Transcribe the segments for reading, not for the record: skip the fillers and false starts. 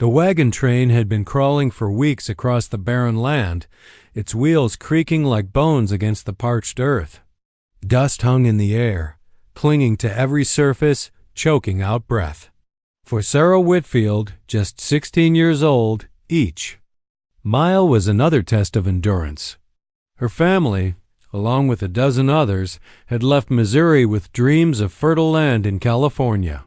The wagon train had been crawling for weeks across the barren land, its wheels creaking like bones against the parched earth. Dust hung in the air, clinging to every surface, choking out breath. For Sarah Whitfield, just 16 years old, each mile was another test of endurance. Her family, along with a dozen others, had left Missouri with dreams of fertile land in California.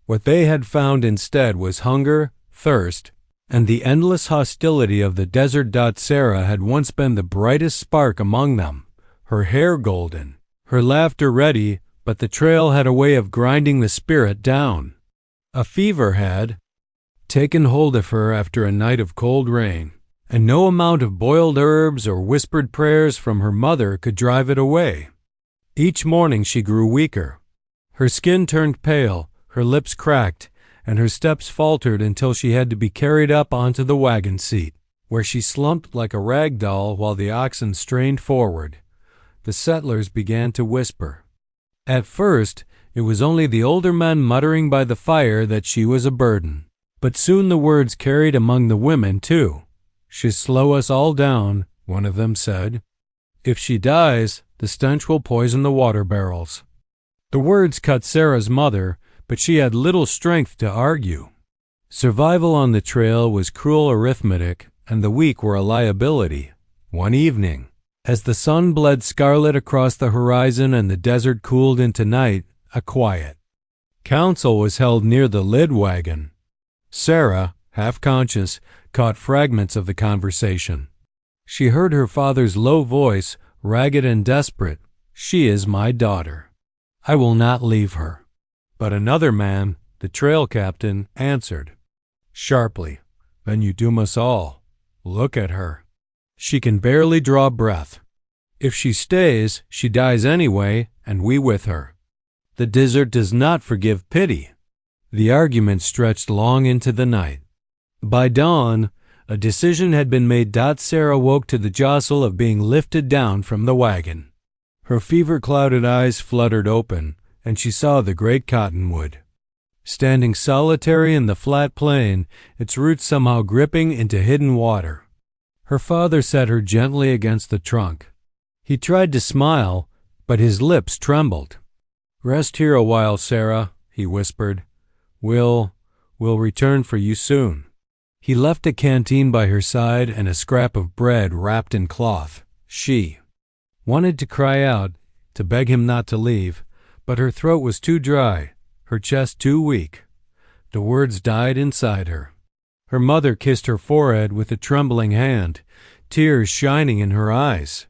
What they had found instead was hunger, thirst, and the endless hostility of the desert. Sarah had once been the brightest spark among them, her hair golden, her laughter ready, but the trail had a way of grinding the spirit down. A fever had taken hold of her after a night of cold rain, and no amount of boiled herbs or whispered prayers from her mother could drive it away. Each morning she grew weaker. Her skin turned pale, her lips cracked, and her steps faltered until she had to be carried up onto the wagon seat, where she slumped like a rag doll while the oxen strained forward. The settlers began to whisper. At first, it was only the older men muttering by the fire that she was a burden. But soon the words carried among the women, too. "She'll slow us all down," one of them said. "If she dies, the stench will poison the water barrels." The words cut Sarah's mother, but she had little strength to argue. Survival on the trail was cruel arithmetic, and the weak were a liability. One evening, as the sun bled scarlet across the horizon and the desert cooled into night, a quiet council was held near the lid wagon. Sarah, half conscious, caught fragments of the conversation. She heard her father's low voice, ragged and desperate. "She is my daughter. I will not leave her." But another man, the trail captain, answered sharply, "Then you doom us all. Look at her. She can barely draw breath. If she stays, she dies anyway, and we with her. The desert does not forgive pity." The argument stretched long into the night. By dawn, a decision had been made. Sarah woke to the jostle of being lifted down from the wagon. Her fever-clouded eyes fluttered open, and she saw the great cottonwood, standing solitary in the flat plain, its roots somehow gripping into hidden water. Her father set her gently against the trunk. He tried to smile, but his lips trembled. "Rest here a while, Sarah," he whispered. We'll return for you soon." He left a canteen by her side and a scrap of bread wrapped in cloth. She wanted to cry out, to beg him not to leave, but her throat was too dry, her chest too weak. The words died inside her. Her mother kissed her forehead with a trembling hand, tears shining in her eyes.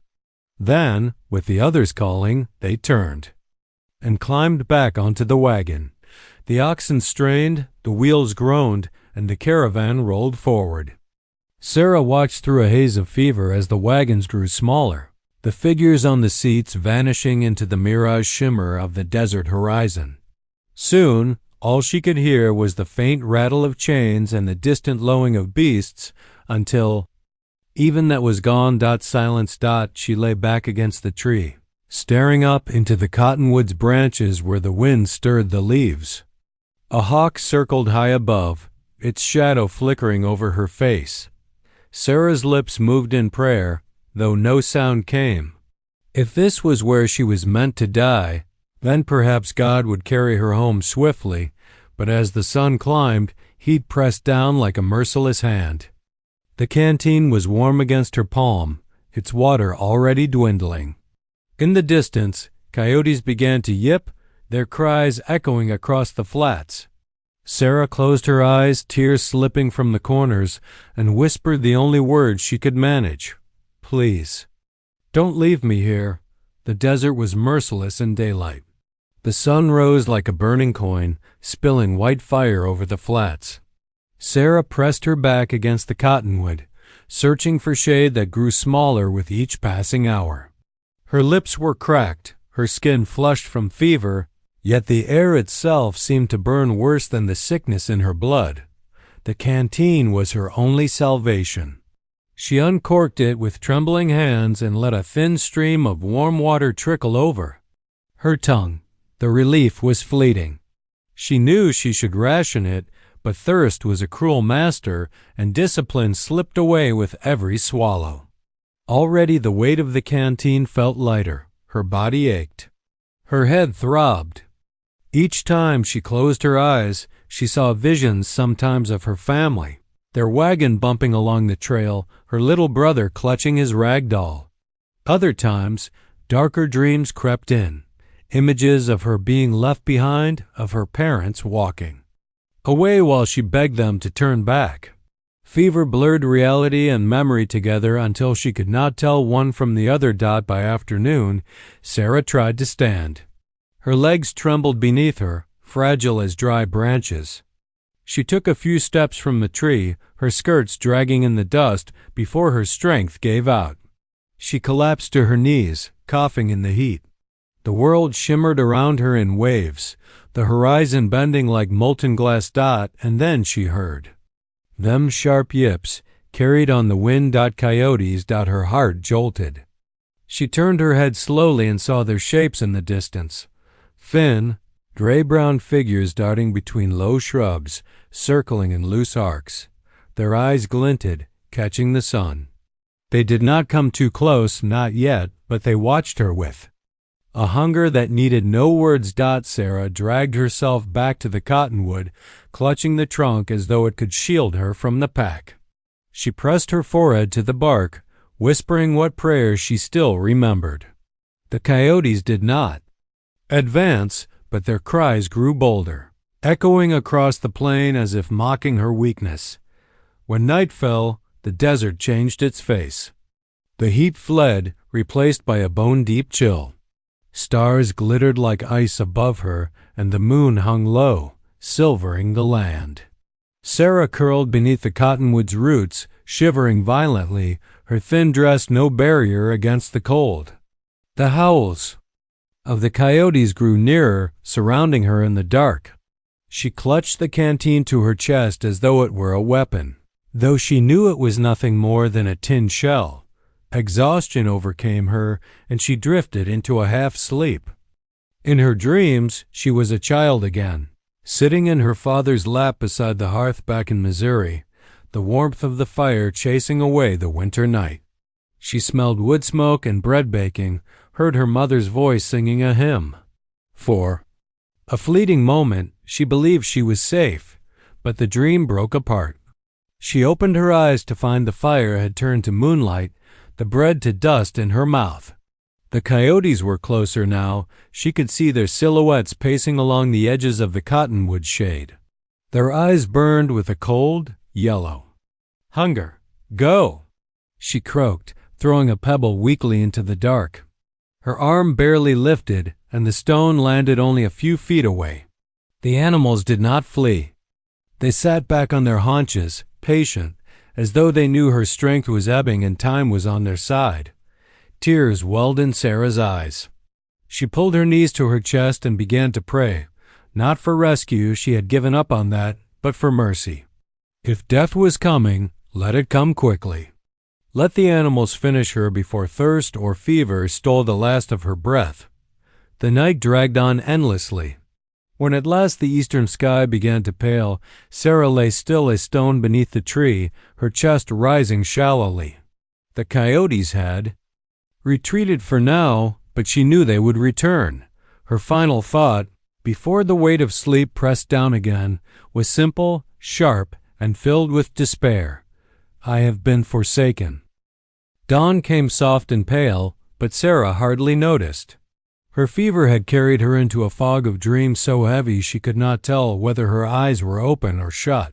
Then, with the others calling, they turned and climbed back onto the wagon. The oxen strained, the wheels groaned, and the caravan rolled forward. Sarah watched through a haze of fever as the wagons grew smaller, the figures on the seats vanishing into the mirage shimmer of the desert horizon. Soon, all she could hear was the faint rattle of chains and the distant lowing of beasts, until even that was gone. Silence. She lay back against the tree, staring up into the cottonwood's branches where the wind stirred the leaves. A hawk circled high above, its shadow flickering over her face. Sarah's lips moved in prayer, though no sound came. If this was where she was meant to die, then perhaps God would carry her home swiftly, but as the sun climbed, heat pressed down like a merciless hand. The canteen was warm against her palm, its water already dwindling. In the distance, coyotes began to yip, their cries echoing across the flats. Sarah closed her eyes, tears slipping from the corners, and whispered the only words she could manage. "Please, don't leave me here." The desert was merciless in daylight. The sun rose like a burning coin, spilling white fire over the flats. Sarah pressed her back against the cottonwood, searching for shade that grew smaller with each passing hour. Her lips were cracked, her skin flushed from fever, yet the air itself seemed to burn worse than the sickness in her blood. The canteen was her only salvation. She uncorked it with trembling hands and let a thin stream of warm water trickle over her tongue. The relief was fleeting. She knew she should ration it, but thirst was a cruel master, and discipline slipped away with every swallow. Already the weight of the canteen felt lighter. Her body ached. Her head throbbed. Each time she closed her eyes, she saw visions sometimes of her family, their wagon bumping along the trail, her little brother clutching his rag doll. Other times, darker dreams crept in, images of her being left behind, of her parents walking away while she begged them to turn back. Fever blurred reality and memory together until she could not tell one from the other. By afternoon, Sarah tried to stand. Her legs trembled beneath her, fragile as dry branches. She took a few steps from the tree, her skirts dragging in the dust, before her strength gave out. She collapsed to her knees, coughing in the heat. The world shimmered around her in waves, the horizon bending like molten glass. And then she heard them sharp yips, carried on the wind. Coyotes. Her heart jolted. She turned her head slowly and saw their shapes in the distance. Thin, gray-brown figures darting between low shrubs, circling in loose arcs. Their eyes glinted, catching the sun. They did not come too close, not yet, but they watched her with a hunger that needed no words. Sarah dragged herself back to the cottonwood, clutching the trunk as though it could shield her from the pack. She pressed her forehead to the bark, whispering what prayers she still remembered. The coyotes did not advance, but their cries grew bolder, echoing across the plain as if mocking her weakness. When night fell, the desert changed its face. The heat fled, replaced by a bone-deep chill. Stars glittered like ice above her, and the moon hung low, silvering the land. Sarah curled beneath the cottonwood's roots, shivering violently, her thin dress no barrier against the cold. The howls of the coyotes grew nearer, surrounding her in the dark. She clutched the canteen to her chest as though it were a weapon, though she knew it was nothing more than a tin shell. Exhaustion overcame her, and she drifted into a half-sleep. In her dreams, she was a child again, sitting in her father's lap beside the hearth back in Missouri, the warmth of the fire chasing away the winter night. She smelled wood smoke and bread baking, heard her mother's voice singing a hymn. For a fleeting moment, she believed she was safe, but the dream broke apart. She opened her eyes to find the fire had turned to moonlight, the bread to dust in her mouth. The coyotes were closer now. She could see their silhouettes pacing along the edges of the cottonwood shade. Their eyes burned with a cold yellow. "Hunger, go!" she croaked, throwing a pebble weakly into the dark. Her arm barely lifted, and the stone landed only a few feet away. The animals did not flee. They sat back on their haunches, patient, as though they knew her strength was ebbing and time was on their side. Tears welled in Sarah's eyes. She pulled her knees to her chest and began to pray. Not for rescue, she had given up on that, but for mercy. If death was coming, let it come quickly. Let the animals finish her before thirst or fever stole the last of her breath. The night dragged on endlessly. When at last the eastern sky began to pale, Sarah lay still as stone beneath the tree, her chest rising shallowly. The coyotes had retreated for now, but she knew they would return. Her final thought, before the weight of sleep pressed down again, was simple, sharp, and filled with despair. I have been forsaken. Dawn came soft and pale, but Sarah hardly noticed. Her fever had carried her into a fog of dreams so heavy she could not tell whether her eyes were open or shut.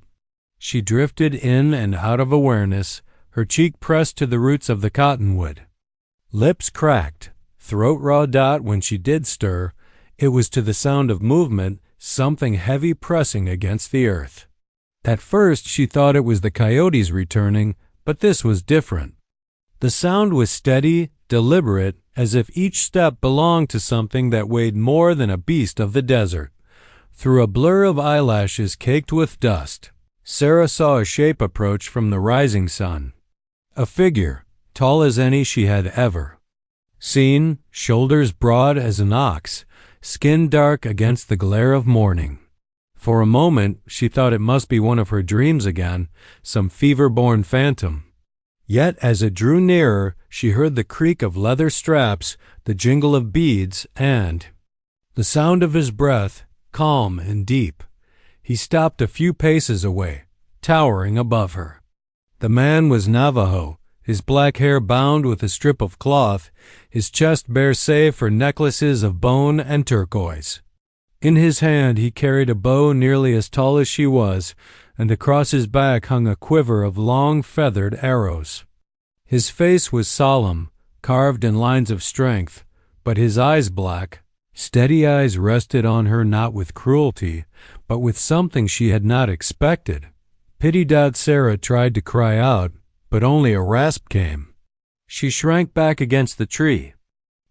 She drifted in and out of awareness, her cheek pressed to the roots of the cottonwood. Lips cracked, throat raw. When she did stir, it was to the sound of movement, something heavy pressing against the earth. At first she thought it was the coyotes returning, but this was different. The sound was steady, deliberate, as if each step belonged to something that weighed more than a beast of the desert. Through a blur of eyelashes caked with dust, Sarah saw a shape approach from the rising sun. A figure, tall as any she had ever seen, shoulders broad as an ox, skin dark against the glare of morning. For a moment, she thought it must be one of her dreams again, some fever-born phantom. Yet as it drew nearer, she heard the creak of leather straps, the jingle of beads, and the sound of his breath, calm and deep. He stopped a few paces away, towering above her. The man was Navajo, his black hair bound with a strip of cloth, his chest bare save for necklaces of bone and turquoise. In his hand he carried a bow nearly as tall as she was, and across his back hung a quiver of long feathered arrows. His face was solemn, carved in lines of strength, but his eyes black. Steady eyes rested on her not with cruelty, but with something she had not expected. Pity-dot Sarah tried to cry out, but only a rasp came. She shrank back against the tree,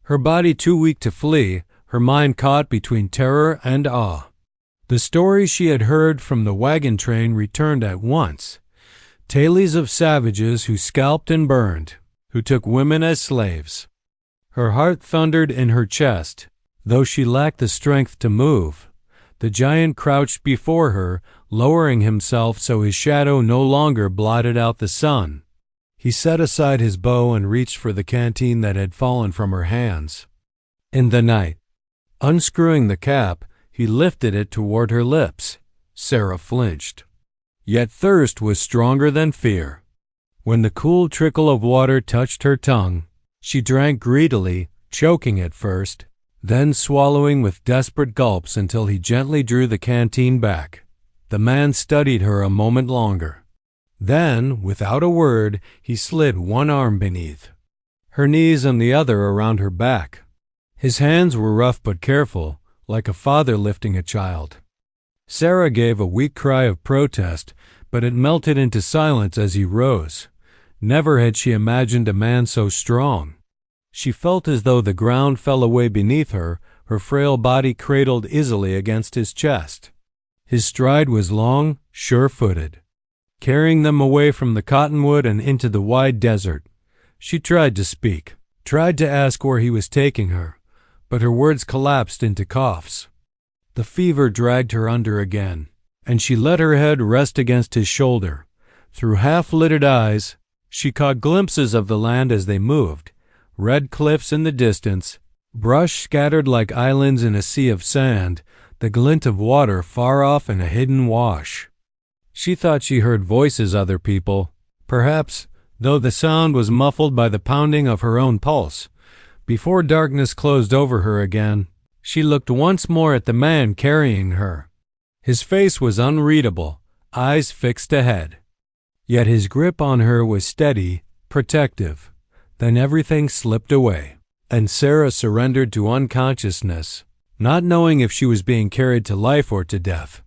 her body too weak to flee, her mind caught between terror and awe. The stories she had heard from the wagon train returned at once. Tales of savages who scalped and burned, who took women as slaves. Her heart thundered in her chest, though she lacked the strength to move. The giant crouched before her, lowering himself so his shadow no longer blotted out the sun. He set aside his bow and reached for the canteen that had fallen from her hands. In the night, unscrewing the cap, he lifted it toward her lips. Sarah flinched. Yet thirst was stronger than fear. When the cool trickle of water touched her tongue, she drank greedily, choking at first, then swallowing with desperate gulps until he gently drew the canteen back. The man studied her a moment longer. Then, without a word, he slid one arm beneath her knees and the other around her back. His hands were rough but careful, like a father lifting a child. Sarah gave a weak cry of protest, but it melted into silence as he rose. Never had she imagined a man so strong. She felt as though the ground fell away beneath her, her frail body cradled easily against his chest. His stride was long, sure-footed, carrying them away from the cottonwood and into the wide desert. She tried to speak, tried to ask where he was taking her, but her words collapsed into coughs. The fever dragged her under again, and she let her head rest against his shoulder. Through half-lidded eyes, she caught glimpses of the land as they moved, red cliffs in the distance, brush scattered like islands in a sea of sand, the glint of water far off in a hidden wash. She thought she heard voices other people, perhaps, though the sound was muffled by the pounding of her own pulse. Before darkness closed over her again, she looked once more at the man carrying her. His face was unreadable, eyes fixed ahead. Yet his grip on her was steady, protective. Then everything slipped away, and Sarah surrendered to unconsciousness, not knowing if she was being carried to life or to death.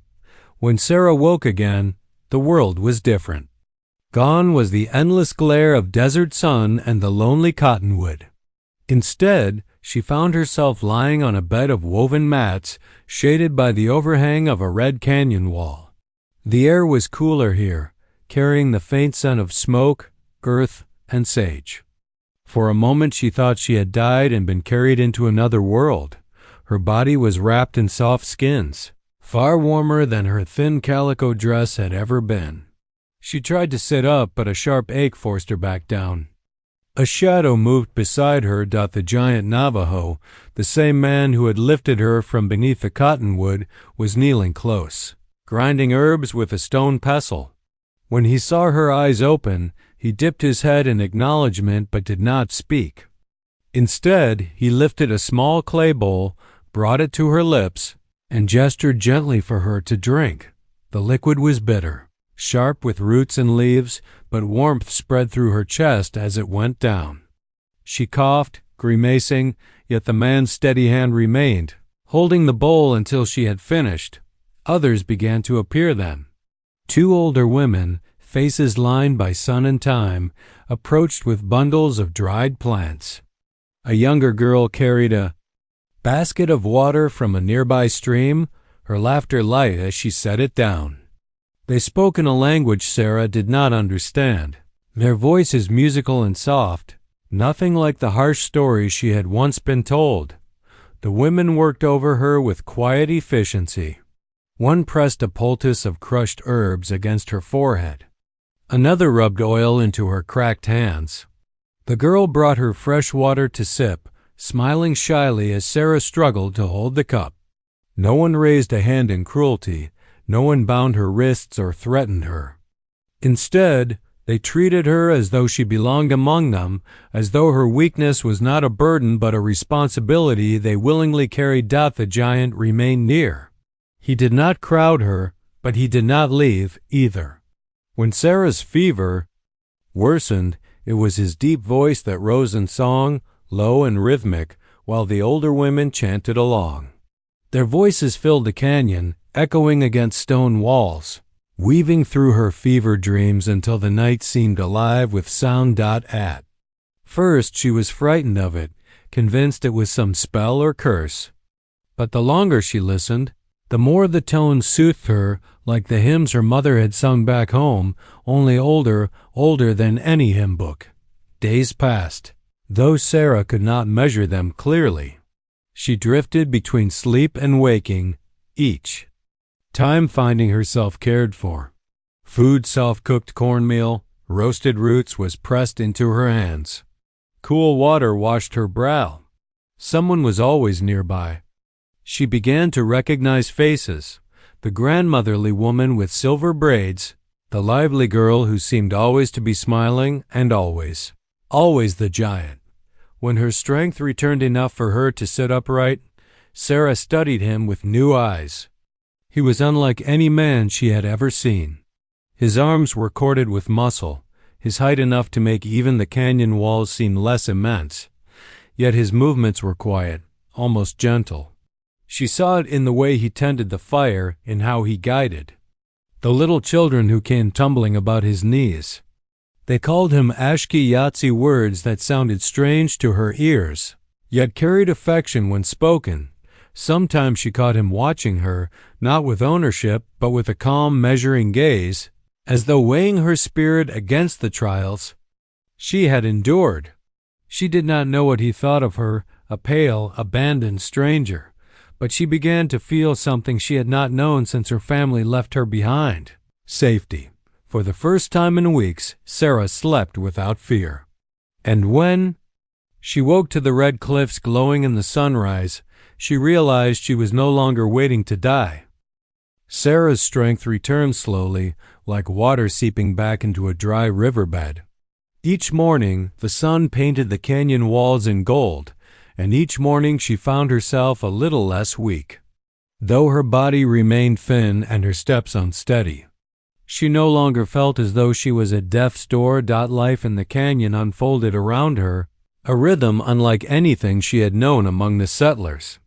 When Sarah woke again, the world was different. Gone was the endless glare of desert sun and the lonely cottonwood. Instead, she found herself lying on a bed of woven mats, shaded by the overhang of a red canyon wall. The air was cooler here, carrying the faint scent of smoke, earth, and sage. For a moment she thought she had died and been carried into another world. Her body was wrapped in soft skins, far warmer than her thin calico dress had ever been. She tried to sit up, but a sharp ache forced her back down. A shadow moved beside her. The giant Navajo, the same man who had lifted her from beneath the cottonwood, was kneeling close, grinding herbs with a stone pestle. When he saw her eyes open, he dipped his head in acknowledgment but did not speak. Instead, he lifted a small clay bowl, brought it to her lips, and gestured gently for her to drink. The liquid was bitter, sharp with roots and leaves, but warmth spread through her chest as it went down. She coughed, grimacing, yet the man's steady hand remained, holding the bowl until she had finished. Others began to appear then. 2 older women, faces lined by sun and time, approached with bundles of dried plants. A younger girl carried a basket of water from a nearby stream, her laughter light as she set it down. They spoke in a language Sarah did not understand, their voices musical and soft, nothing like the harsh stories she had once been told. The women worked over her with quiet efficiency. One pressed a poultice of crushed herbs against her forehead. Another rubbed oil into her cracked hands. The girl brought her fresh water to sip, smiling shyly as Sarah struggled to hold the cup. No one raised a hand in cruelty. No one bound her wrists or threatened her. Instead, they treated her as though she belonged among them, as though her weakness was not a burden but a responsibility they willingly carried. The giant remained near. He did not crowd her, but he did not leave either. When Sarah's fever worsened, it was his deep voice that rose in song, low and rhythmic, while the older women chanted along. Their voices filled the canyon, echoing against stone walls, weaving through her fever dreams until the night seemed alive with sound. At first she was frightened of it, convinced it was some spell or curse. But the longer she listened, the more the tones soothed her, like the hymns her mother had sung back home, only older than any hymn book. Days passed, though Sarah could not measure them clearly. She drifted between sleep and waking, each time finding herself cared for. Food, soft-cooked cornmeal, roasted roots was pressed into her hands. Cool water washed her brow. Someone was always nearby. She began to recognize faces: the grandmotherly woman with silver braids, the lively girl who seemed always to be smiling, and always the giant. When her strength returned enough for her to sit upright, Sarah studied him with new eyes. He was unlike any man she had ever seen. His arms were corded with muscle, his height enough to make even the canyon walls seem less immense. Yet his movements were quiet, almost gentle. She saw it in the way he tended the fire, in how he guided the little children who came tumbling about his knees. They called him Ashki Yahtzee, words that sounded strange to her ears, yet carried affection when spoken. Sometimes she caught him watching her, not with ownership, but with a calm, measuring gaze, as though weighing her spirit against the trials she had endured. She did not know what he thought of her, a pale, abandoned stranger, but she began to feel something she had not known since her family left her behind: safety. For the first time in weeks, Sarah slept without fear. And when she woke to the red cliffs glowing in the sunrise, she realized she was no longer waiting to die. Sarah's strength returned slowly, like water seeping back into a dry riverbed. Each morning, the sun painted the canyon walls in gold, and each morning she found herself a little less weak. Though her body remained thin and her steps unsteady, she no longer felt as though she was at death's door. Life in the canyon unfolded around her, a rhythm unlike anything she had known among the settlers.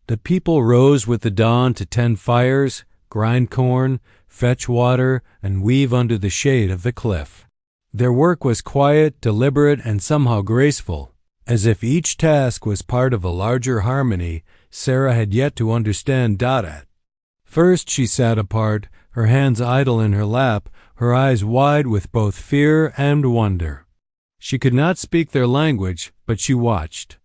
The people rose with the dawn to tend fires, grind corn, fetch water, and weave under the shade of the cliff. Their work was quiet, deliberate, and somehow graceful, as if each task was part of a larger harmony Sarah had yet to understand. At first she sat apart, her hands idle in her lap, her eyes wide with both fear and wonder. She could not speak their language, but she watched.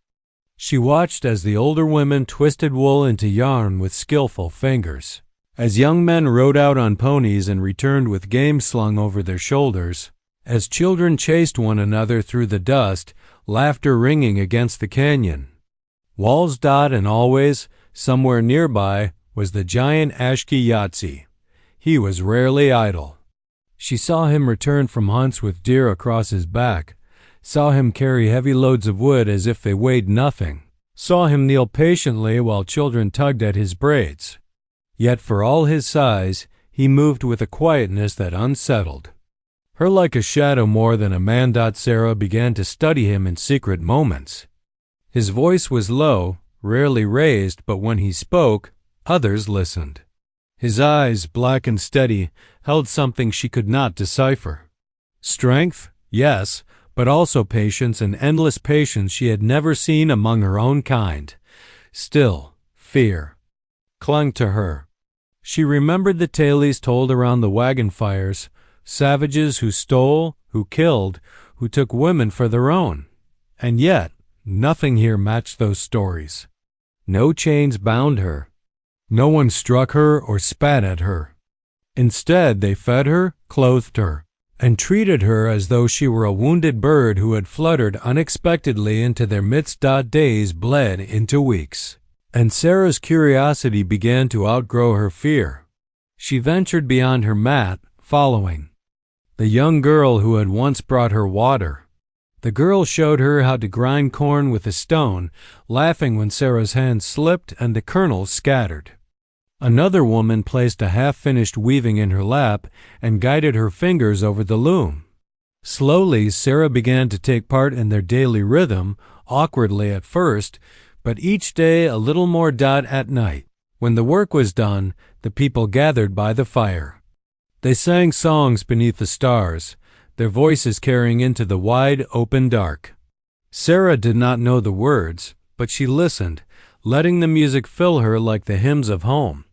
She watched as the older women twisted wool into yarn with skillful fingers, as young men rode out on ponies and returned with game slung over their shoulders, as children chased one another through the dust, laughter ringing against the canyon walls. And always, somewhere nearby, was the giant Ashki Yahtzee. He was rarely idle. She saw him return from hunts with deer across his back, saw him carry heavy loads of wood as if they weighed nothing, saw him kneel patiently while children tugged at his braids. Yet for all his size, he moved with a quietness that unsettled her like a shadow more than a man. Sarah began to study him in secret moments. His voice was low, rarely raised, but when he spoke, others listened. His eyes, black and steady, held something she could not decipher. Strength, yes, but also patience, and endless patience she had never seen among her own kind. Still, fear clung to her. She remembered the tales told around the wagon fires, savages who stole, who killed, who took women for their own. And yet, nothing here matched those stories. No chains bound her. No one struck her or spat at her. Instead, they fed her, clothed her, and treated her as though she were a wounded bird who had fluttered unexpectedly into their midst. Days bled into weeks, and Sarah's curiosity began to outgrow her fear. She ventured beyond her mat, following the young girl who had once brought her water. The girl showed her how to grind corn with a stone, laughing when Sarah's hand slipped and the kernels scattered. Another woman placed a half-finished weaving in her lap and guided her fingers over the loom. Slowly, Sarah began to take part in their daily rhythm, awkwardly at first, but each day a little more. At night, when the work was done, the people gathered by the fire. They sang songs beneath the stars, their voices carrying into the wide, open dark. Sarah did not know the words, but she listened, letting the music fill her like the hymns of home.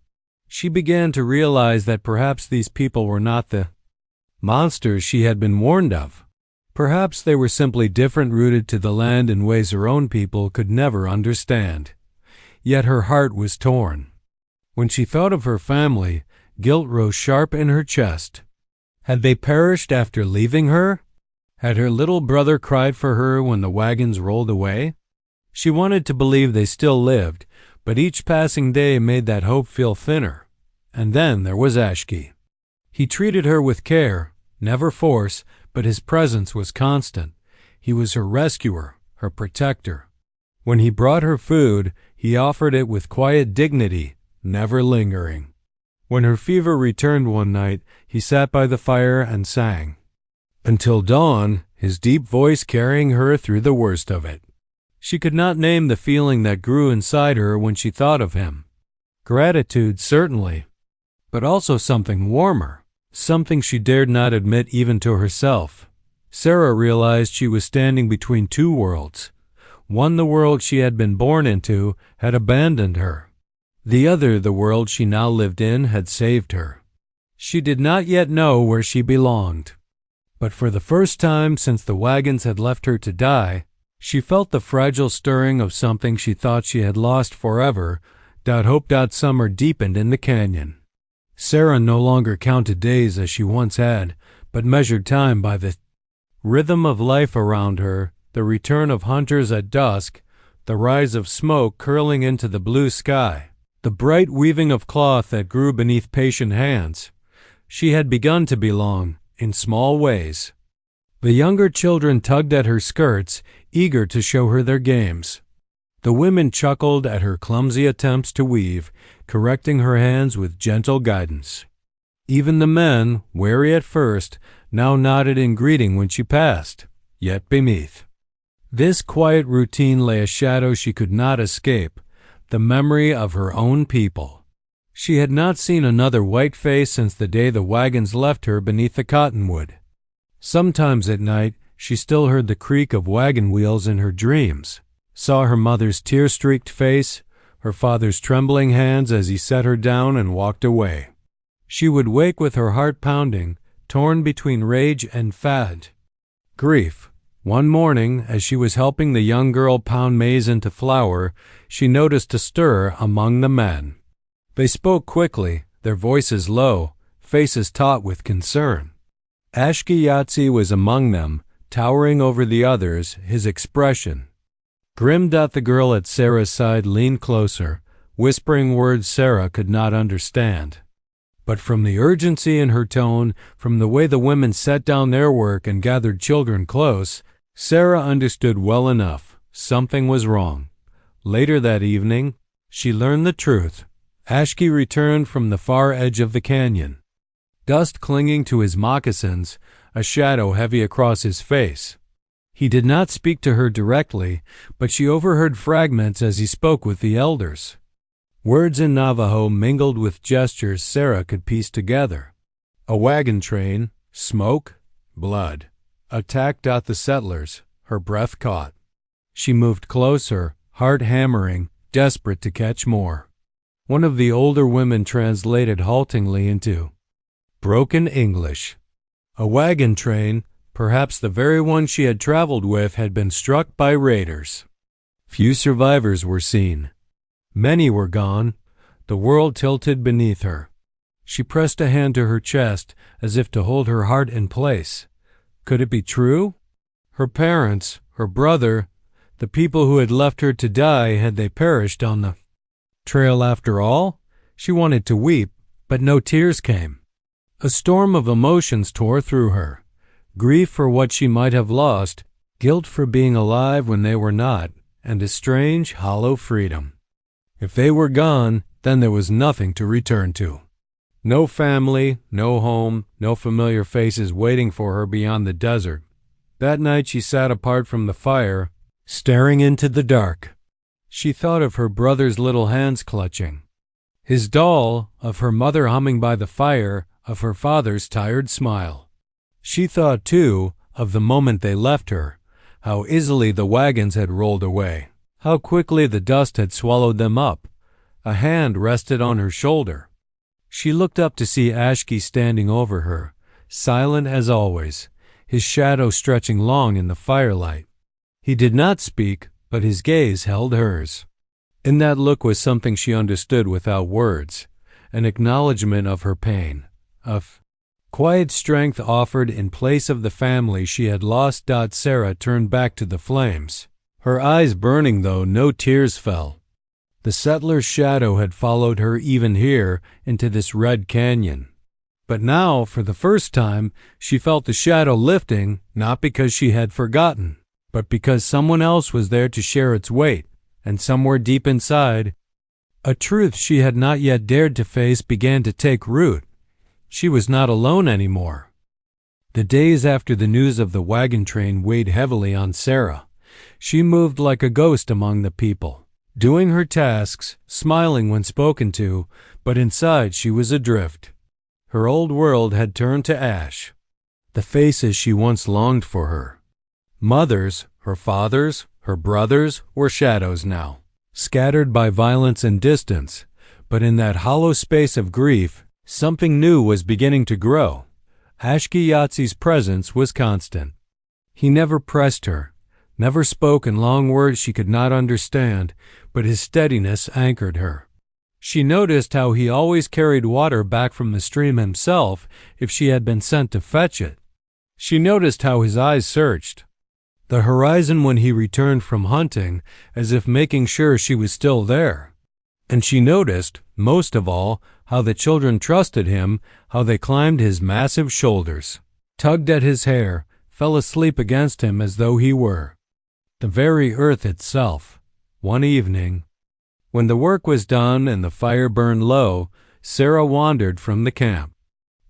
She began to realize that perhaps these people were not the monsters she had been warned of. Perhaps they were simply different, rooted to the land in ways her own people could never understand. Yet her heart was torn. When she thought of her family, guilt rose sharp in her chest. Had they perished after leaving her? Had her little brother cried for her when the wagons rolled away? She wanted to believe they still lived, but each passing day made that hope feel thinner. And then there was Ashki. He treated her with care, never force, but his presence was constant. He was her rescuer, her protector. When he brought her food, he offered it with quiet dignity, never lingering. When her fever returned one night, he sat by the fire and sang until dawn, his deep voice carrying her through the worst of it. She could not name the feeling that grew inside her when she thought of him. Gratitude, certainly, but also something warmer, something she dared not admit even to herself. Sarah realized she was standing between two worlds. One, the world she had been born into, had abandoned her. The other, the world she now lived in, had saved her. She did not yet know where she belonged. But for the first time since the wagons had left her to die, she felt the fragile stirring of something she thought she had lost forever. Hope. Summer deepened in the canyon. Sarah no longer counted days as she once had, but measured time by the rhythm of life around her, the return of hunters at dusk, the rise of smoke curling into the blue sky, the bright weaving of cloth that grew beneath patient hands. She had begun to belong, in small ways. The younger children tugged at her skirts, eager to show her their games. The women chuckled at her clumsy attempts to weave, correcting her hands with gentle guidance. Even the men, wary at first, now nodded in greeting when she passed. Yet beneath this quiet routine lay a shadow she could not escape, the memory of her own people. She had not seen another white face since the day the wagons left her beneath the cottonwood. Sometimes at night she still heard the creak of wagon wheels in her dreams, saw her mother's tear-streaked face, her father's trembling hands as he set her down and walked away. She would wake with her heart pounding, torn between rage and grief. One morning, as she was helping the young girl pound maize into flour, she noticed a stir among the men. They spoke quickly, their voices low, faces taut with concern. Ashki was among them, towering over the others, his expression grim. The girl at Sarah's side leaned closer, whispering words Sarah could not understand. But from the urgency in her tone, from the way the women set down their work and gathered children close, Sarah understood well enough. Something was wrong. Later that evening, she learned the truth. Ashki returned from the far edge of the canyon, dust clinging to his moccasins, a shadow heavy across his face. He did not speak to her directly, but she overheard fragments as he spoke with the elders. Words in Navajo mingled with gestures Sarah could piece together. A wagon train, smoke, blood. Attack. The settlers, her breath caught. She moved closer, heart hammering, desperate to catch more. One of the older women translated haltingly into broken English. A wagon train, perhaps the very one she had traveled with, had been struck by raiders. Few survivors were seen. Many were gone. The world tilted beneath her. She pressed a hand to her chest as if to hold her heart in place. Could it be true? Her parents, her brother, the people who had left her to die, had they perished on the trail after all? She wanted to weep, but no tears came. A storm of emotions tore through her. Grief for what she might have lost, guilt for being alive when they were not, and a strange, hollow freedom. If they were gone, then there was nothing to return to. No family, no home, no familiar faces waiting for her beyond the desert. That night she sat apart from the fire, staring into the dark. She thought of her brother's little hands clutching his doll, of her mother humming by the fire, of her father's tired smile. She thought, too, of the moment they left her, how easily the wagons had rolled away, how quickly the dust had swallowed them up. A hand rested on her shoulder. She looked up to see Ashki standing over her, silent as always, his shadow stretching long in the firelight. He did not speak, but his gaze held hers. In that look was something she understood without words, an acknowledgment of her pain, of quiet strength offered in place of the family she had lost. Sarah turned back to the flames, her eyes burning though no tears fell. The settler's shadow had followed her even here into this red canyon. But now, for the first time, she felt the shadow lifting, not because she had forgotten, but because someone else was there to share its weight, and somewhere deep inside, a truth she had not yet dared to face began to take root. She was not alone anymore. The days after the news of the wagon train weighed heavily on Sarah. She moved like a ghost among the people, doing her tasks, smiling when spoken to, but inside she was adrift. Her old world had turned to ash. The faces she once longed for her, mothers, her fathers, her brothers, were shadows now, scattered by violence and distance. But in that hollow space of grief, something new was beginning to grow. Ashki Yatsi's presence was constant. He never pressed her, never spoke in long words she could not understand, but his steadiness anchored her. She noticed how he always carried water back from the stream himself if she had been sent to fetch it. She noticed how his eyes searched the horizon when he returned from hunting, as if making sure she was still there. And she noticed, most of all, how the children trusted him, how they climbed his massive shoulders, tugged at his hair, fell asleep against him as though he were the very earth itself. One evening, when the work was done and the fire burned low, Sarah wandered from the camp.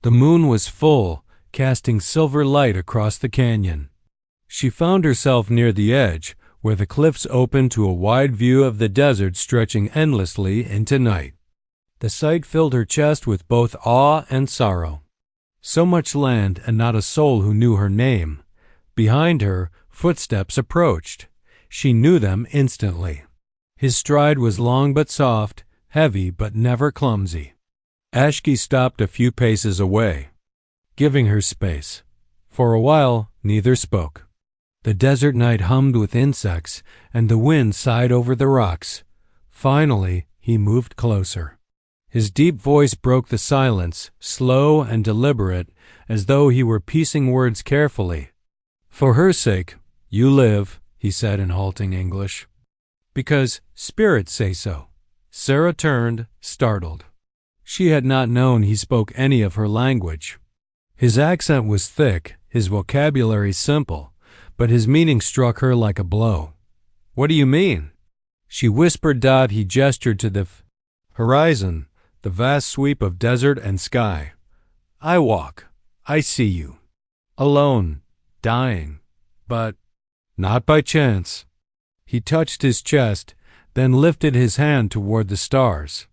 The moon was full, casting silver light across the canyon. She found herself near the edge, where the cliffs opened to a wide view of the desert stretching endlessly into night. The sight filled her chest with both awe and sorrow. So much land and not a soul who knew her name. Behind her, footsteps approached. She knew them instantly. His stride was long but soft, heavy but never clumsy. Ashki stopped a few paces away, giving her space. For a while, neither spoke. The desert night hummed with insects, and the wind sighed over the rocks. Finally, he moved closer. His deep voice broke the silence, slow and deliberate, as though he were piecing words carefully. "For her sake, you live," he said in halting English. "Because spirits say so." Sarah turned, startled. She had not known he spoke any of her language. His accent was thick, his vocabulary simple, but his meaning struck her like a blow. "What do you mean?" She whispered. He gestured to the horizon, the vast sweep of desert and sky. "I walk. I see you. Alone. Dying. But not by chance." He touched his chest, then lifted his hand toward the stars.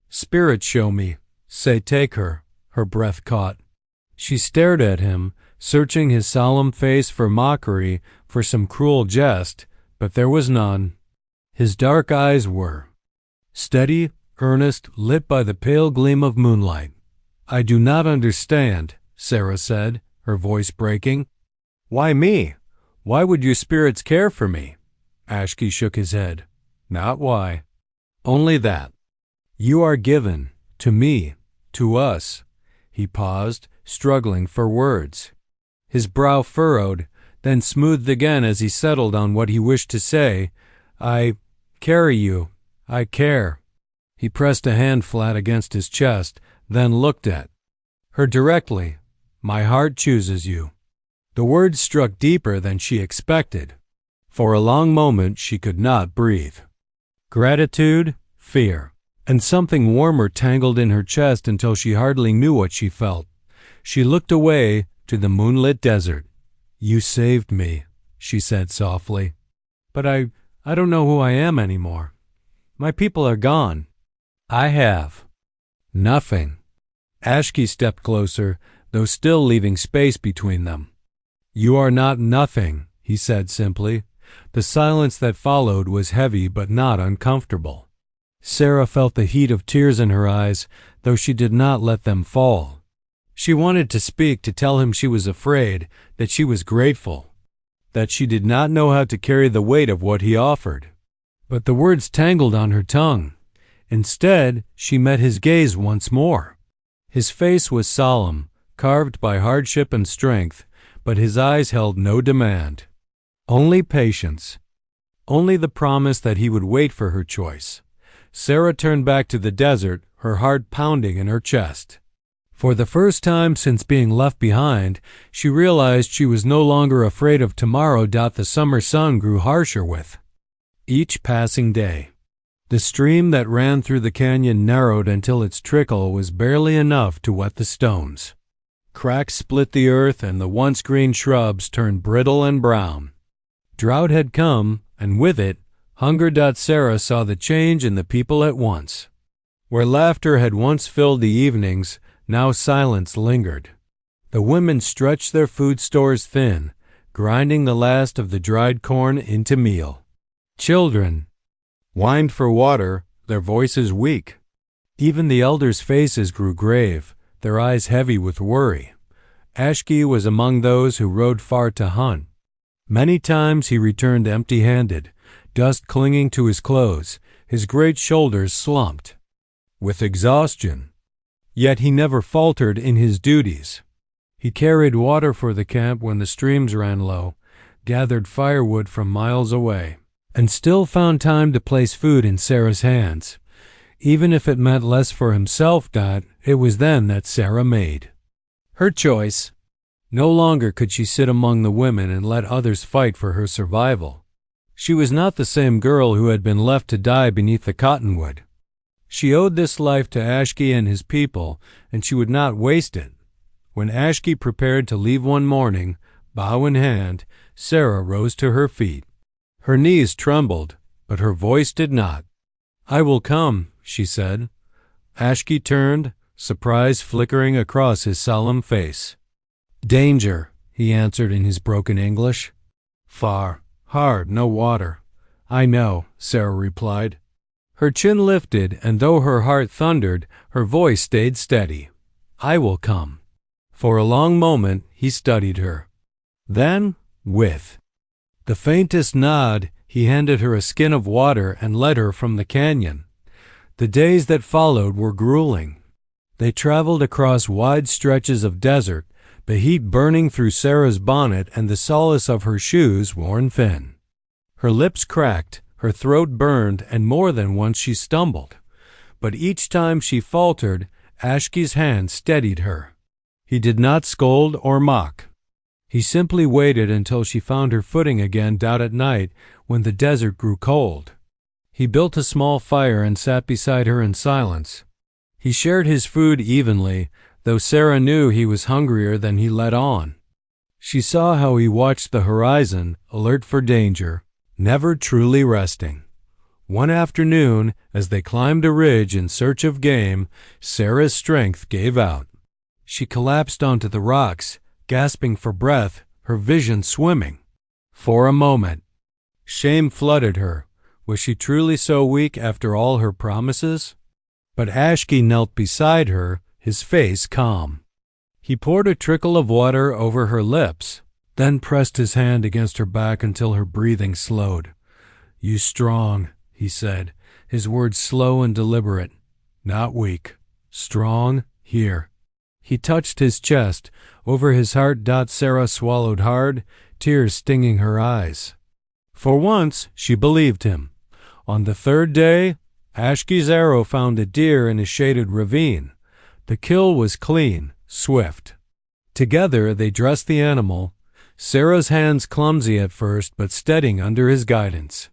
"Spirits show me. Say, take her." Her breath caught. She stared at him, searching his solemn face for mockery, for some cruel jest, but there was none. His dark eyes were steady, earnest, lit by the pale gleam of moonlight. "I do not understand," Sarah said, her voice breaking. "Why me? Why would your spirits care for me?" Ashki shook his head. "Not why. Only that. You are given, to me, to us. He paused, struggling for words. His brow furrowed, then smoothed again as he settled on what he wished to say. I carry you. I care. He pressed a hand flat against his chest, then looked at her directly. My heart chooses you. The words struck deeper than she expected. For a long moment she could not breathe. Gratitude, fear, and something warmer tangled in her chest until she hardly knew what she felt. She looked away to the moonlit desert. You saved me, she said softly. But I don't know who I am anymore. My people are gone. I have nothing. Ashki stepped closer, though still leaving space between them. You are not nothing, he said simply. The silence that followed was heavy but not uncomfortable. Sarah felt the heat of tears in her eyes, though she did not let them fall. She wanted to speak, to tell him she was afraid, that she was grateful, that she did not know how to carry the weight of what he offered. But the words tangled on her tongue. Instead, she met his gaze once more. His face was solemn, carved by hardship and strength, but his eyes held no demand. Only patience. Only the promise that he would wait for her choice. Sarah turned back to the desert, her heart pounding in her chest. For the first time since being left behind, she realized she was no longer afraid of tomorrow. The summer sun grew harsher with each passing day. The stream that ran through the canyon narrowed until its trickle was barely enough to wet the stones. Cracks split the earth, and the once green shrubs turned brittle and brown. Drought had come, and with it, hunger. Sarah saw the change in the people at once. Where laughter had once filled the evenings, now silence lingered. The women stretched their food stores thin, grinding the last of the dried corn into meal. Children whined for water, their voices weak. Even the elders' faces grew grave, their eyes heavy with worry. Ashki was among those who rode far to hunt. Many times he returned empty-handed, dust clinging to his clothes, his great shoulders slumped with exhaustion. Yet he never faltered in his duties. He carried water for the camp when the streams ran low, gathered firewood from miles away, and still found time to place food in Sarah's hands. Even if it meant less for himself, it was then that Sarah made her choice. No longer could she sit among the women and let others fight for her survival. She was not the same girl who had been left to die beneath the cottonwood. She owed this life to Ashki and his people, and she would not waste it. When Ashki prepared to leave one morning, bow in hand, Sarah rose to her feet. Her knees trembled, but her voice did not. I will come, she said. Ashki turned, surprise flickering across his solemn face. Danger, he answered in his broken English. Far, hard, no water. I know, Sarah replied. Her chin lifted, and though her heart thundered, her voice stayed steady. I will come. For a long moment he studied her. Then, with the faintest nod, he handed her a skin of water and led her from the canyon. The days that followed were grueling. They traveled across wide stretches of desert, the heat burning through Sarah's bonnet and the solace of her shoes worn thin. Her lips cracked, her throat burned, and more than once she stumbled. But each time she faltered, Ashki's hand steadied her. He did not scold or mock. He simply waited until she found her footing again out at night when the desert grew cold. He built a small fire and sat beside her in silence. He shared his food evenly, though Sarah knew he was hungrier than he let on. She saw how he watched the horizon, alert for danger, never truly resting. One afternoon, as they climbed a ridge in search of game, Sarah's strength gave out. She collapsed onto the rocks, gasping for breath, her vision swimming. For a moment, shame flooded her. Was she truly so weak after all her promises? But Ashki knelt beside her, his face calm. He poured a trickle of water over her lips, then pressed his hand against her back until her breathing slowed. You strong, he said, his words slow and deliberate. not weak, strong, here. He touched his chest, over his heart. Sarah swallowed hard, tears stinging her eyes. For once, she believed him. On the third day, Ashki's arrow found a deer in a shaded ravine. The kill was clean, swift. Together they dressed the animal, Sarah's hands clumsy at first but steadying under his guidance.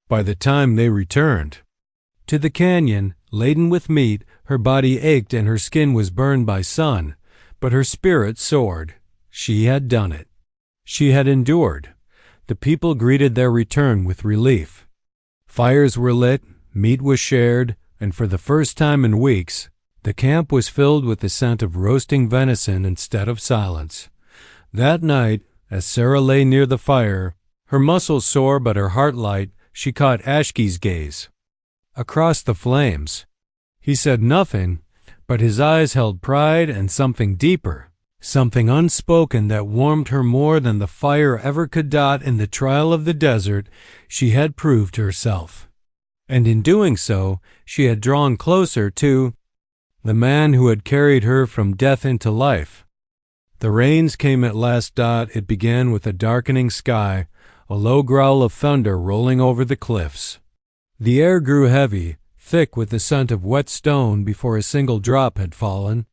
By the time they returned to the canyon, laden with meat, her body ached and her skin was burned by sun, but her spirit soared. She had done it. She had endured. The people greeted their return with relief. Fires were lit, meat was shared, and for the first time in weeks, the camp was filled with the scent of roasting venison instead of silence. That night, as Sarah lay near the fire, her muscles sore but her heart light, she caught Ashki's gaze. Across the flames, he said nothing, but his eyes held pride and something deeper, something unspoken that warmed her more than the fire ever could. In the trial of the desert, she had proved herself. And in doing so, she had drawn closer to the man who had carried her from death into life. The rains came at last. It began with a darkening sky, a low growl of thunder rolling over the cliffs. The air grew heavy, thick with the scent of wet stone before a single drop had fallen.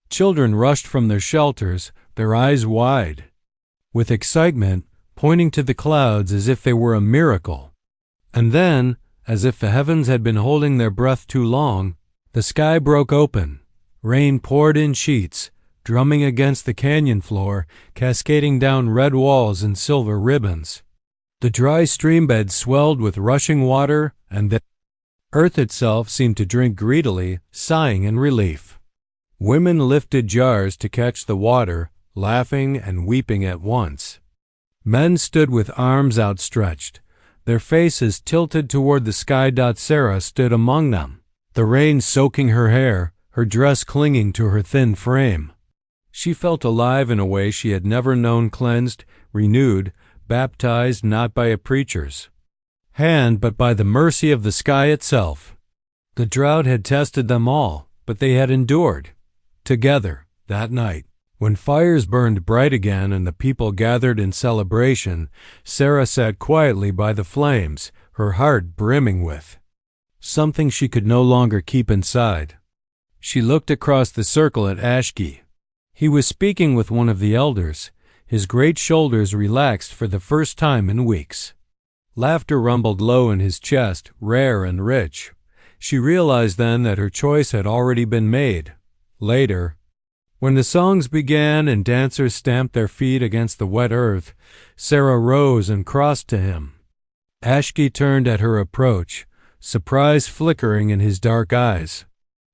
Children rushed from their shelters, their eyes wide with excitement, pointing to the clouds as if they were a miracle. And then, as if the heavens had been holding their breath too long, the sky broke open. Rain poured in sheets, drumming against the canyon floor, cascading down red walls and silver ribbons. The dry stream bed swelled with rushing water, and the earth itself seemed to drink greedily, sighing in relief. Women lifted jars to catch the water, laughing and weeping at once. Men stood with arms outstretched, their faces tilted toward the sky. Sarah stood among them, the rain soaking her hair, her dress clinging to her thin frame. She felt alive in a way she had never known, cleansed, renewed, baptized not by a preacher's hand but by the mercy of the sky itself. The drought had tested them all, but they had endured. Together, that night, when fires burned bright again and the people gathered in celebration, Sarah sat quietly by the flames, her heart brimming with something she could no longer keep inside. She looked across the circle at Ashki. He was speaking with one of the elders, his great shoulders relaxed for the first time in weeks. Laughter rumbled low in his chest, rare and rich. She realized then that her choice had already been made. Later, when the songs began and dancers stamped their feet against the wet earth, Sarah rose and crossed to him. Ashki turned at her approach, surprise flickering in his dark eyes.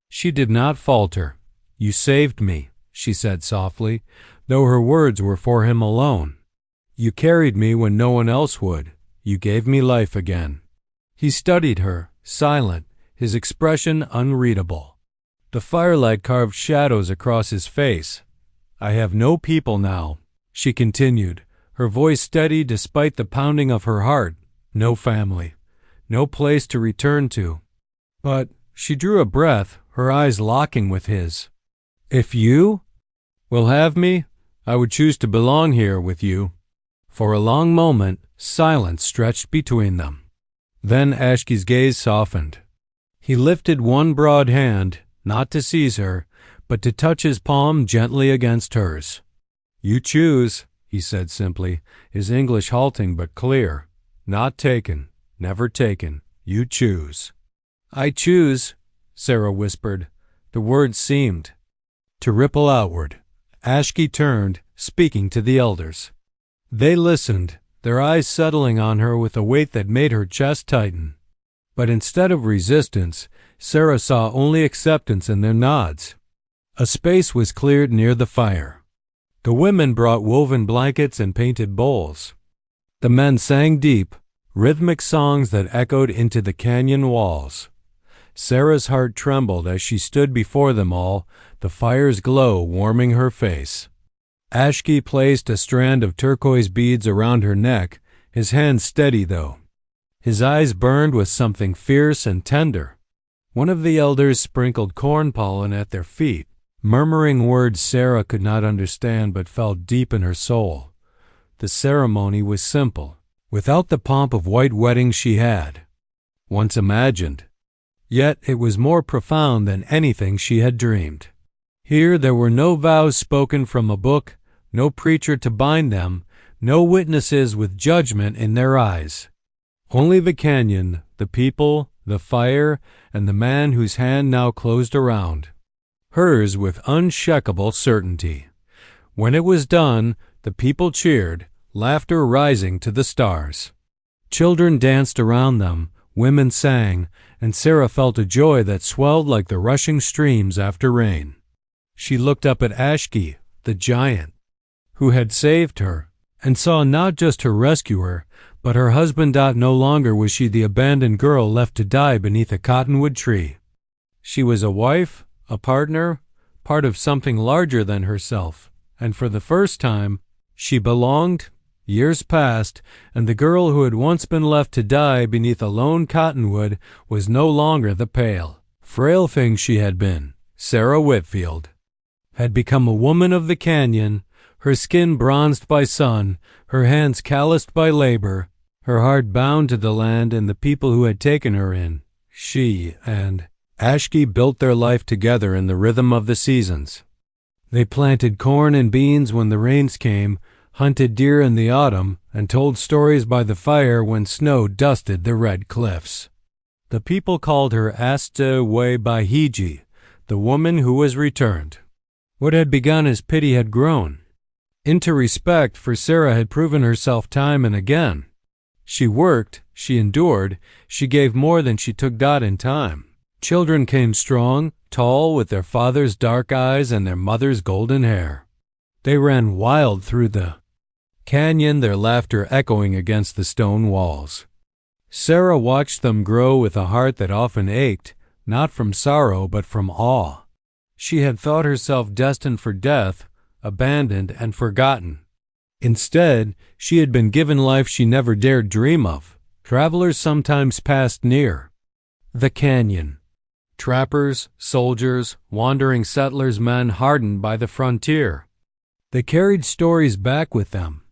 She did not falter. "You saved me," she said softly, though her words were for him alone. "You carried me when no one else would. You gave me life again." He studied her, silent, his expression unreadable. The firelight carved shadows across his face. "I have no people now," she continued, her voice steady despite the pounding of her heart. "No family, no place to return to." But she drew a breath, her eyes locking with his. "If you will have me, I would choose to belong here with you." For a long moment, silence stretched between them. Then Ashki's gaze softened. He lifted one broad hand, not to seize her, but to touch his palm gently against hers. "You choose," he said simply, his English halting but clear. "Not taken, never taken. You choose." "I choose," Sarah whispered. The words seemed to ripple outward. Ashki turned, speaking to the elders. They listened, their eyes settling on her with a weight that made her chest tighten. But instead of resistance, Sarah saw only acceptance in their nods. A space was cleared near the fire. The women brought woven blankets and painted bowls. The men sang deep, rhythmic songs that echoed into the canyon walls. Sarah's heart trembled as she stood before them all, the fire's glow warming her face. Ashki placed a strand of turquoise beads around her neck, his hand steady though. His eyes burned with something fierce and tender. One of the elders sprinkled corn pollen at their feet, murmuring words Sarah could not understand but felt deep in her soul. The ceremony was simple, without the pomp of white weddings she had once imagined. Yet it was more profound than anything she had dreamed. Here there were no vows spoken from a book, no preacher to bind them, no witnesses with judgment in their eyes. Only the canyon, the people, the fire, and the man whose hand now closed around. Hers with unshakable certainty. When it was done, the people cheered, laughter rising to the stars. Children danced around them, women sang, and Sarah felt a joy that swelled like the rushing streams after rain. She looked up at Ashki, the giant, who had saved her, and saw not just her rescuer, but her husband. No longer was she the abandoned girl left to die beneath a cottonwood tree. She was a wife, a partner, part of something larger than herself, and for the first time, she belonged. Years passed, and the girl who had once been left to die beneath a lone cottonwood was no longer the pale, frail thing she had been. Sarah Whitfield had become a woman of the canyon, her skin bronzed by sun, her hands calloused by labor, her heart bound to the land and the people who had taken her in. She and Ashki built their life together in the rhythm of the seasons. They planted corn and beans when the rains came, hunted deer in the autumn, and told stories by the fire when snow dusted the red cliffs. The people called her Asta We Bahiji, the woman who was returned. What had begun as pity had grown into respect, for Sarah had proven herself time and again. She worked, she endured, she gave more than she took in time. Children came strong, tall, with their father's dark eyes and their mother's golden hair. They ran wild through the canyon, their laughter echoing against the stone walls. Sarah watched them grow with a heart that often ached, not from sorrow but from awe. She had thought herself destined for death, abandoned and forgotten. Instead, she had been given life she never dared dream of. Travelers sometimes passed near the canyon. Trappers, soldiers, wandering settlers, men hardened by the frontier. They carried stories back with them,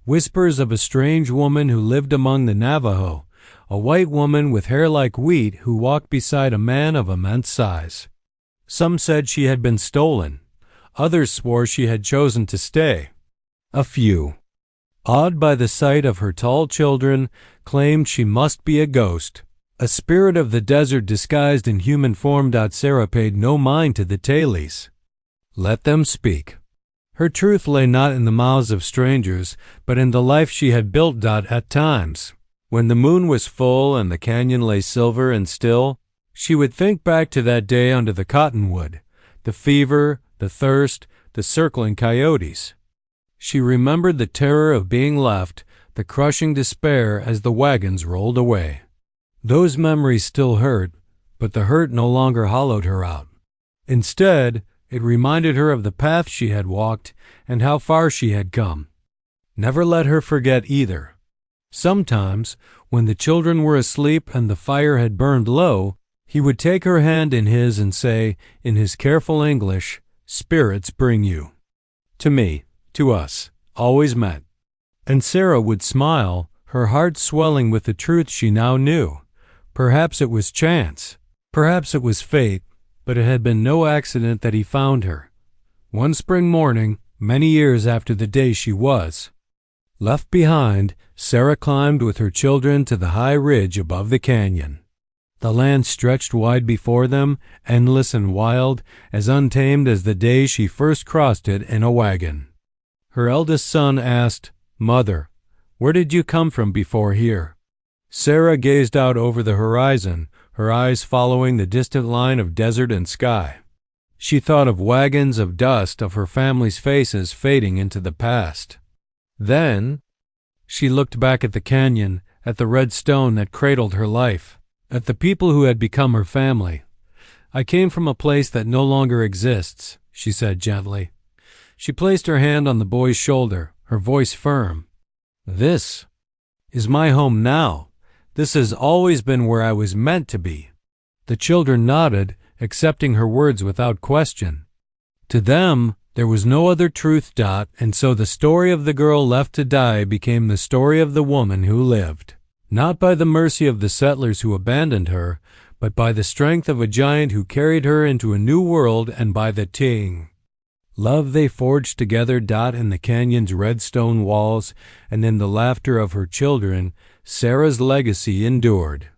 whispers of a strange woman who lived among the Navajo, a white woman with hair like wheat who walked beside a man of immense size. Some said she had been stolen. Others swore she had chosen to stay. A few, awed by the sight of her tall children, claimed she must be a ghost, a spirit of the desert disguised in human form. Sarah paid no mind to the tales. Let them speak. Her truth lay not in the mouths of strangers, but in the life she had built. At times, when the moon was full and the canyon lay silver and still, she would think back to that day under the cottonwood, the fever, the thirst, the circling coyotes. She remembered the terror of being left, the crushing despair as the wagons rolled away. Those memories still hurt, but the hurt no longer hollowed her out. Instead, it reminded her of the path she had walked and how far she had come. Never let her forget either. Sometimes, when the children were asleep and the fire had burned low, he would take her hand in his and say, in his careful English, "Spirits bring you. To me, to us, always met." And Sarah would smile, her heart swelling with the truth she now knew. Perhaps it was chance, perhaps it was fate, but it had been no accident that he found her. One spring morning, many years after the day she was left behind, Sarah climbed with her children to the high ridge above the canyon. The land stretched wide before them, endless and wild, as untamed as the day she first crossed it in a wagon. Her eldest son asked, "Mother, where did you come from before here?" Sarah gazed out over the horizon, her eyes following the distant line of desert and sky. She thought of wagons of dust, of her family's faces fading into the past. Then she looked back at the canyon, at the red stone that cradled her life, at the people who had become her family. "I came from a place that no longer exists," she said gently. She placed her hand on the boy's shoulder, her voice firm. "This is my home now. This has always been where I was meant to be." The children nodded, accepting her words without question. To them, there was no other truth. And so the story of the girl left to die became the story of the woman who lived. Not by the mercy of the settlers who abandoned her, but by the strength of a giant who carried her into a new world, and by the ting. Love they forged together. In the canyon's red stone walls, and in the laughter of her children, Sarah's legacy endured.